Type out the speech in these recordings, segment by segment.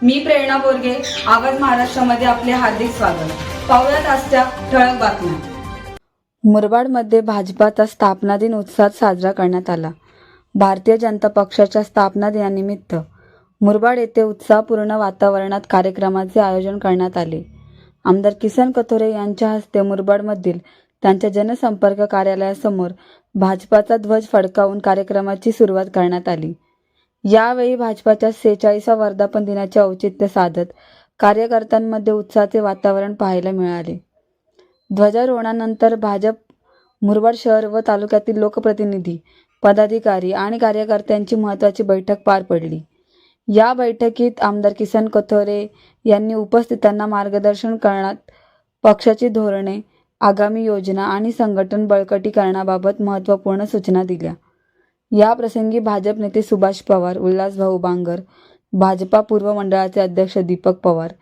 मी प्रेरणा बोरगे, आवाज महाराष्ट्रामध्ये आपले हार्दिक स्वागत. पाहुयात आजच्या ठळक बातम्या. मुरबाडमध्ये भाजपाचा स्थापना दिन उत्साहात साजरा करण्यात आला. भारतीय जनता पक्षाच्या स्थापना दिनानिमित्त मुरबाड येथे उत्साहपूर्ण वातावरणात कार्यक्रमाचे आयोजन करण्यात आले. आमदार किसन कथोरे यांच्या हस्ते मुरबाडमधील त्यांच्या जनसंपर्क कार्यालयासमोर भाजपाचा ध्वज फडकावून कार्यक्रमाची सुरुवात करण्यात आली. यावेळी भाजपाच्या 46व्या वर्धापन दिनाचे औचित्य साधत कार्यकर्त्यांमध्ये उत्साहाचे वातावरण पाहायला मिळाले. ध्वजारोहणानंतर भाजप मुरबाड शहर व तालुक्यातील लोकप्रतिनिधी, पदाधिकारी आणि कार्यकर्त्यांची महत्त्वाची बैठक पार पडली. या बैठकीत आमदार किसन कथोरे यांनी उपस्थितांना मार्गदर्शन करण्यात पक्षाची धोरणे, आगामी योजना आणि संघटन बळकटीकरणाबाबत महत्त्वपूर्ण सूचना दिल्या. या प्रसंगी भाजप नेते सुभाष पवार, उल्हासभाऊ बांगर, भाजपा पूर्व मंडळाचे अध्यक्ष दीपक पवार,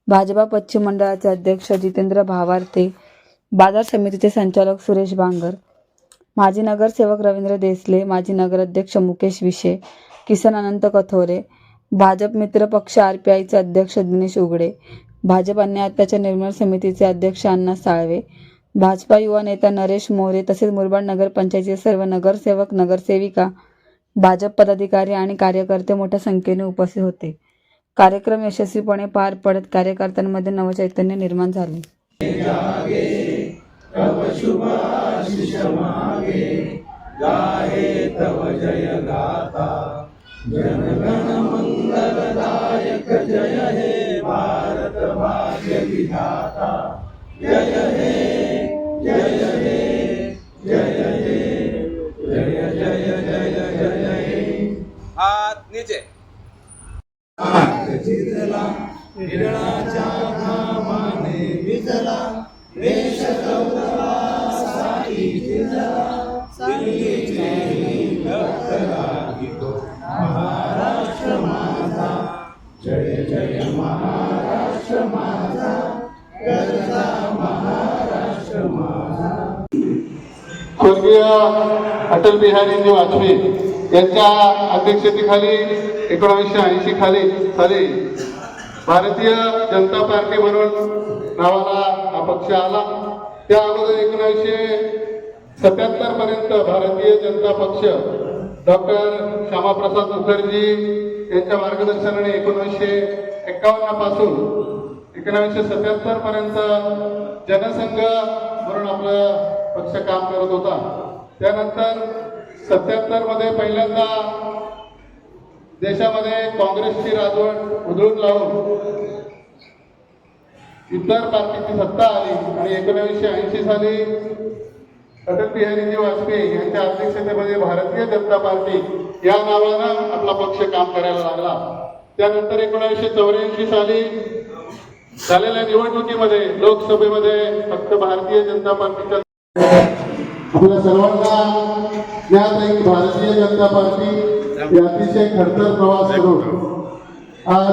भाजपा पश्चिम मंडळाचे अध्यक्ष जितेंद्र भावारते, बाजार समितीचे संचालक सुरेश बांगर, माजी नगरसेवक रवींद्र देसले, माजी नगराध्यक्ष मुकेश विशे, किसन अनंत कथोरे, भाजप मित्र पक्ष RPIचे अध्यक्ष दिनेश उघडे, भाजप अन्याय अत्याचार निर्मूलन समितीचे अध्यक्ष अण्णा साळवे, भाजपा युवा नेता नरेश मोरे तसेच मुरबाड नगरपंचायतीचे सर्व नगरसेवक, नगरसेविका, भाजप पदाधिकारी आणि कार्यकर्ते मोठ्या संख्येने उपस्थित होते. कार्यक्रम यशस्वीपणे पार पडत कार्यकर्त्यांमध्ये नवचैतन्य निर्माण झाले. जनगण मंगलदायक जय हे भारत भाग्य विधाता, जय हे जय हे जय हे जय जय जय जय हे. हात नीचे. चिरला निरळाच्या घामाने विजला, देश गौरवासाठी चिरला, दिल्लीचे रक्त लागतो महाराष्ट्र माझा, जय जय महाराष्ट्र माझा, गरजा महाराष्ट्र माझा. स्वर्गीय अटल बिहारी वाजपेयी यांच्या अध्यक्षतेखाली 1980 साली भारतीय जनता पार्टी म्हणून नावाला हा पक्ष आला. त्या अगोदर 1977 पर्यंत भारतीय जनता पक्ष डॉक्टर श्यामाप्रसाद मुखर्जी यांच्या मार्गदर्शनाने 1951 पासून 1977 पर्यंत जनसंघ म्हणून आपला पक्ष काम करत होता. त्यानंतर 77 मध्ये पहिल्यांदा देशामध्ये काँग्रेसची राजवट उधळून लावून इतर पार्टीची सत्ता आली आणि 1980 साली अटल बिहारी वाजपेयी यांच्या अध्यक्षतेमध्ये भारतीय जनता पार्टी या नावानं आपला पक्ष काम करायला लागला. त्यानंतर 1984 साली झालेल्या निवडणुकीमध्ये लोकसभेमध्ये फक्त भारतीय जनता पार्टीच्या आपल्या सर्वांना ज्ञात आहे की भारतीय जनता पार्टी अतिशय खडतर प्रवास करून आज